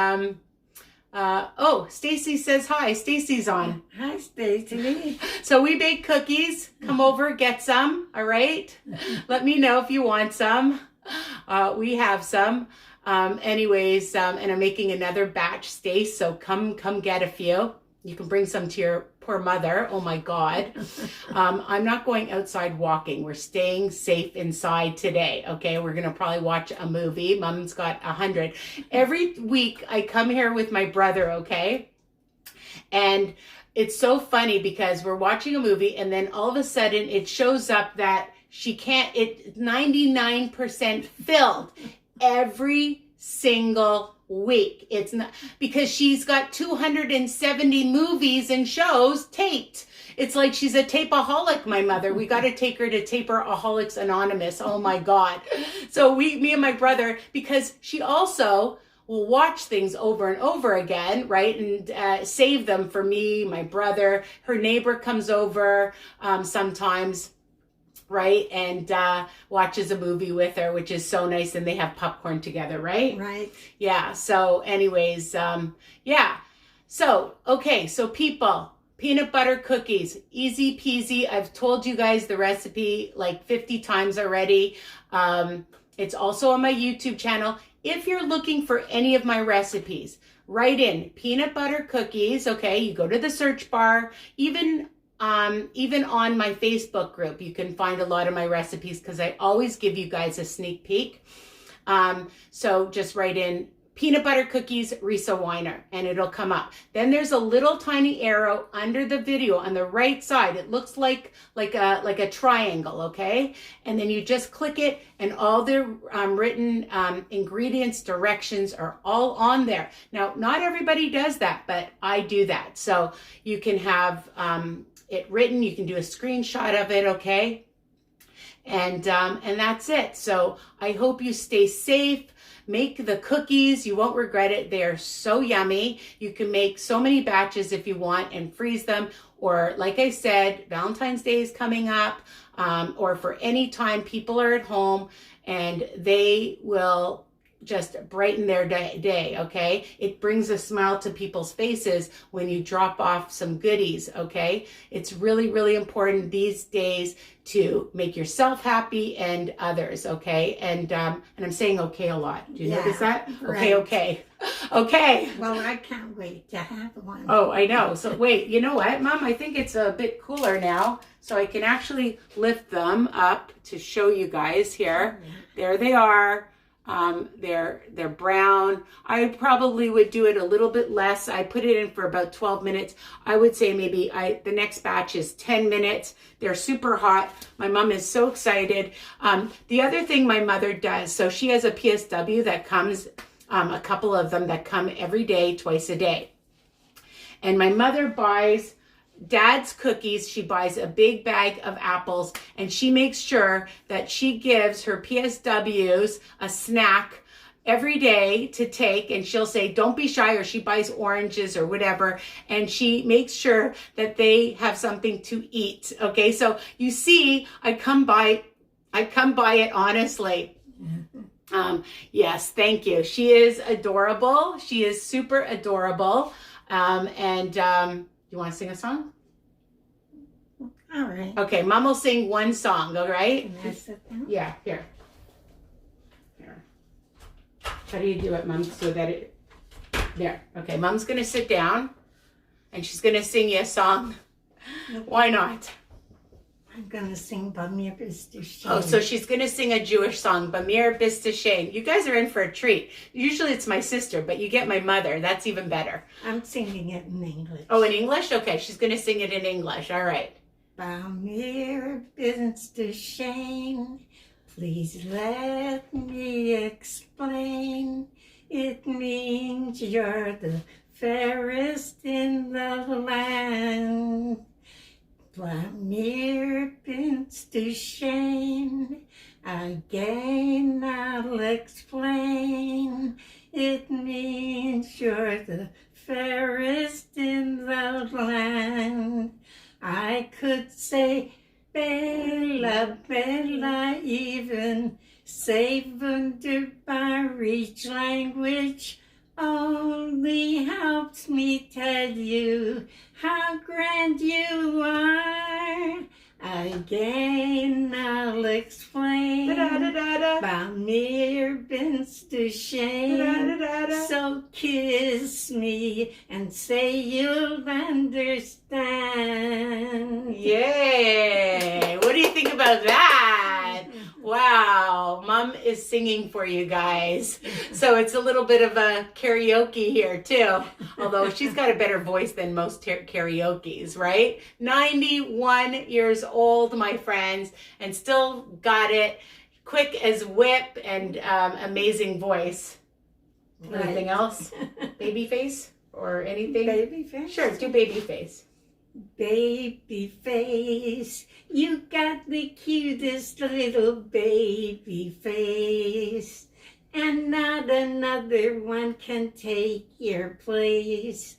oh, Stacy says hi. Stacy's on. Hi, Stacy. So we bake cookies. Come over, get some. All right. Let me know if you want some. We have some. Anyways, and I'm making another batch, Stace. So come get a few. You can bring some to your poor mother. Oh my God. I'm not going outside walking. We're staying safe inside today. Okay. We're going to probably watch a movie. Mom's got 100. Every week I come here with my brother. Okay. And it's so funny because we're watching a movie and then all of a sudden it shows up that it's 99% filled every single week. It's not because she's got 270 movies and shows taped. It's like she's a tapeaholic, my mother. We got to take her to Taperaholics Anonymous. Oh my God. So me and my brother, because she also will watch things over and over again, right? And save them for me, my brother. Her neighbor comes over sometimes, right? And watches a movie with her, which is so nice. And they have popcorn together, right? Right. Yeah. So anyways, yeah. So, okay. So people, peanut butter cookies, easy peasy. I've told you guys the recipe like 50 times already. It's also on my YouTube channel. If you're looking for any of my recipes, write in peanut butter cookies. Okay. You go to the search bar, even on my Facebook group, you can find a lot of my recipes because I always give you guys a sneak peek. So just write in peanut butter cookies, Risa Weiner, and it'll come up. Then there's a little tiny arrow under the video on the right side. It looks like a triangle, okay? And then you just click it and all the written ingredients, directions are all on there. Now, not everybody does that, but I do that. So you can have it written, you can do a screenshot of it, okay? And that's it. So I hope you stay safe. Make the cookies. You won't regret it. They are so yummy. You can make so many batches if you want and freeze them. Or like I said, Valentine's Day is coming up, or for any time people are at home and they will just brighten their day, okay? It brings a smile to people's faces when you drop off some goodies, okay? It's really, really important these days to make yourself happy and others, okay? And I'm saying okay a lot. Do you notice that? Right. Okay. Okay. Well, I can't wait to have one. Oh, I know. So wait, you know what, Mom? I think it's a bit cooler now. So I can actually lift them up to show you guys here. There they are. They're brown. I probably would do it a little bit less. I put it in for about 12 minutes. I would say maybe the next batch is 10 minutes. They're super hot. My mom is so excited. The other thing my mother does, so she has a PSW that comes, a couple of them that come every day, twice a day. And my mother buys Dad's cookies. She buys a big bag of apples, and she makes sure that she gives her PSWs a snack every day to take, and she'll say, don't be shy, or she buys oranges or whatever, and she makes sure that they have something to eat. Okay, so you see, I come by it honestly. Yes, thank you. She is adorable. She is super adorable. You want to sing a song? All right. Okay, Mom will sing one song, all right? Can I sit down? Yeah, here. How do you do it, Mom, so that it... There. Okay, Mom's going to sit down, and she's going to sing you a song. Why not? I'm going to sing Bamir Bistushin. Oh, so she's going to sing a Jewish song, Bamir Bistashen. You guys are in for a treat. Usually it's my sister, but you get my mother. That's even better. I'm singing it in English. Oh, in English? Okay, she's going to sing it in English. All right. Bamir Bistushin, please let me explain. It means you're the fairest in the land. Bamir Bistushin, again I'll explain. It means you're the fairest in the land. I could say Bella, Bella, even say wunderbar. Each language only helps me tell you how grand you are. Again I'll explain. Bamir Bistushin. So kiss me and say you'll understand. Yay! What do you think about that? Wow, Mom is singing for you guys. So it's a little bit of a karaoke here too. Although she's got a better voice than most karaokes, right? 91 years old, my friends, and still got it. Quick as whip and amazing voice. Right. Anything else? Baby face or anything? Baby face? Sure, do baby face. Baby face, you got the cutest little baby face, and not another one can take your place.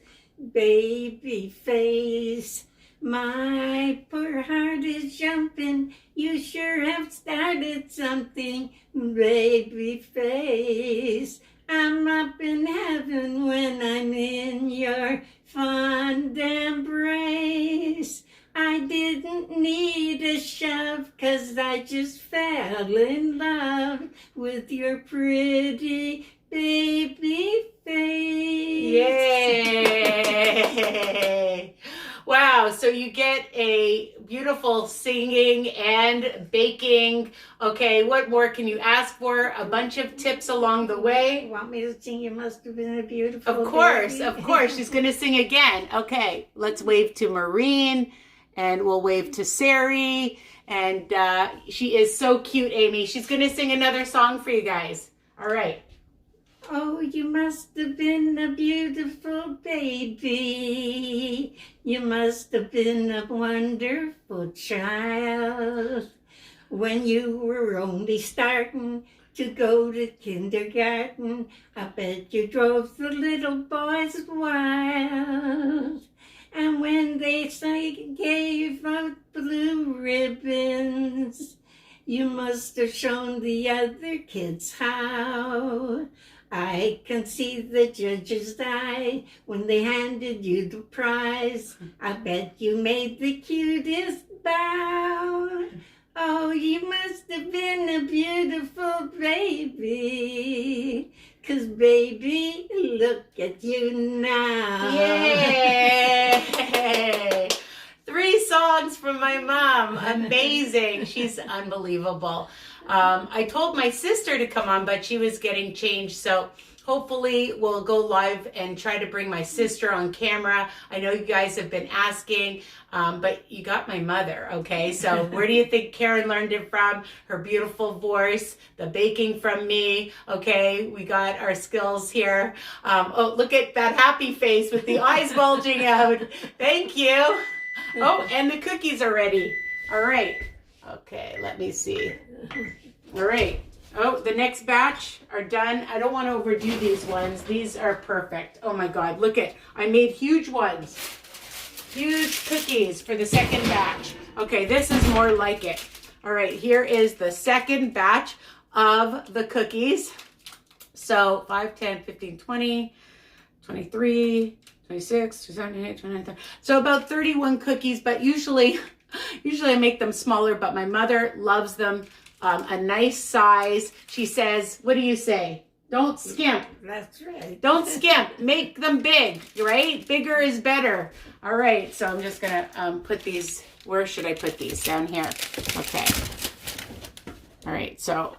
Baby face, my poor heart is jumping, you sure have started something. Baby face, I'm up in heaven when I'm in your fond embrace. I didn't need a shove, 'cause I just fell in love with your pretty baby face. Yay! Wow, so you get a beautiful singing and baking. Okay, what more can you ask for? A bunch of tips along the way. You want me to sing You Must Have Been a Beautiful Of course, Baby? of course. She's going to sing again. Okay, let's wave to Maureen, and we'll wave to Sari. And she is so cute, Amy. She's going to sing another song for you guys. All right. Oh, you must have been a beautiful baby. You must have been a wonderful child. When you were only starting to go to kindergarten, I bet you drove the little boys wild. And when they gave out blue ribbons, you must have shown the other kids how. I can see the judge's eye when they handed you the prize. I bet you made the cutest bow. Oh, you must have been a beautiful baby. 'Cause baby, look at you now. Yay! 3 songs from my mom. Amazing. She's unbelievable. I told my sister to come on, but she was getting changed. So hopefully we'll go live and try to bring my sister on camera. I know you guys have been asking, but you got my mother, okay? So where do you think Karen learned it from? Her beautiful voice, the baking from me, okay? We got our skills here. Oh, look at that happy face with the eyes bulging out. Thank you. Oh, and the cookies are ready. All right. Okay, let me see. All right. Oh, the next batch are done. I don't want to overdo these ones. These are perfect. Oh my God, look at, I made huge ones. Huge cookies for the second batch. Okay, this is more like it. All right, here is the second batch of the cookies. So 5, 10, 15, 20, 23, 26, 27, 28, 29, 30. So about 31 cookies, but usually I make them smaller, but my mother loves them. A nice size. She says, what do you say? Don't skimp. That's right. Don't skimp. Make them big, right? Bigger is better. All right, so I'm just going to put these, where should I put these? Down here. Okay. All right, so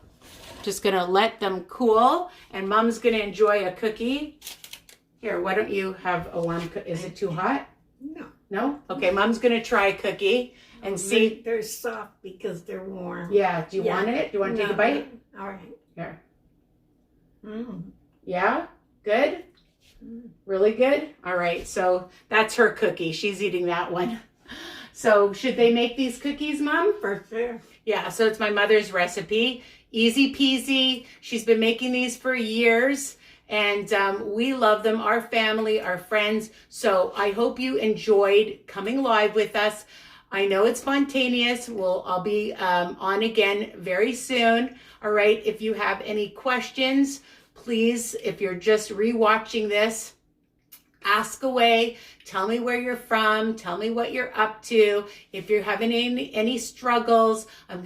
just going to let them cool, and Mom's going to enjoy a cookie. Here, why don't you have a warm cookie? Is it too hot? No. No? Okay, Mom's going to try a cookie. And see, they're soft because they're warm. Yeah. Do you want it? Do you want to take a bite? All right. Here. Mm. Yeah. Good. Really good. All right. So that's her cookie. She's eating that one. So should they make these cookies, Mom? For sure. Yeah. So it's my mother's recipe. Easy peasy. She's been making these for years. And we love them, our family, our friends. So I hope you enjoyed coming live with us. I know it's spontaneous. I'll be on again very soon. All right. If you have any questions, please, if you're just rewatching this, ask away. Tell me where you're from. Tell me what you're up to. If you're having any struggles, I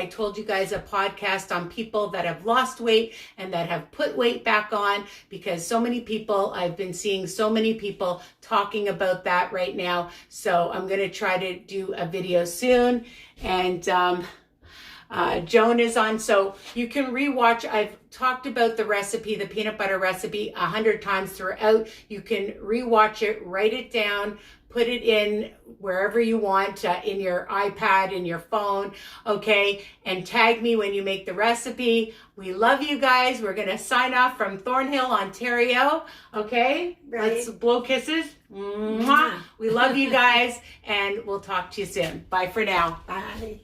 told you guys a podcast on people that have lost weight and that have put weight back on, because I've been seeing so many people talking about that right now. So I'm going to try to do a video soon. And Joan is on, so you can rewatch. I've talked about the recipe, the peanut butter recipe, 100 times throughout. You can rewatch it, write it down, put it in wherever you want, in your iPad, in your phone, okay? And tag me when you make the recipe. We love you guys. We're going to sign off from Thornhill, Ontario, okay? Right. Let's blow kisses. Mwah. We love you guys, and we'll talk to you soon. Bye for now. Bye.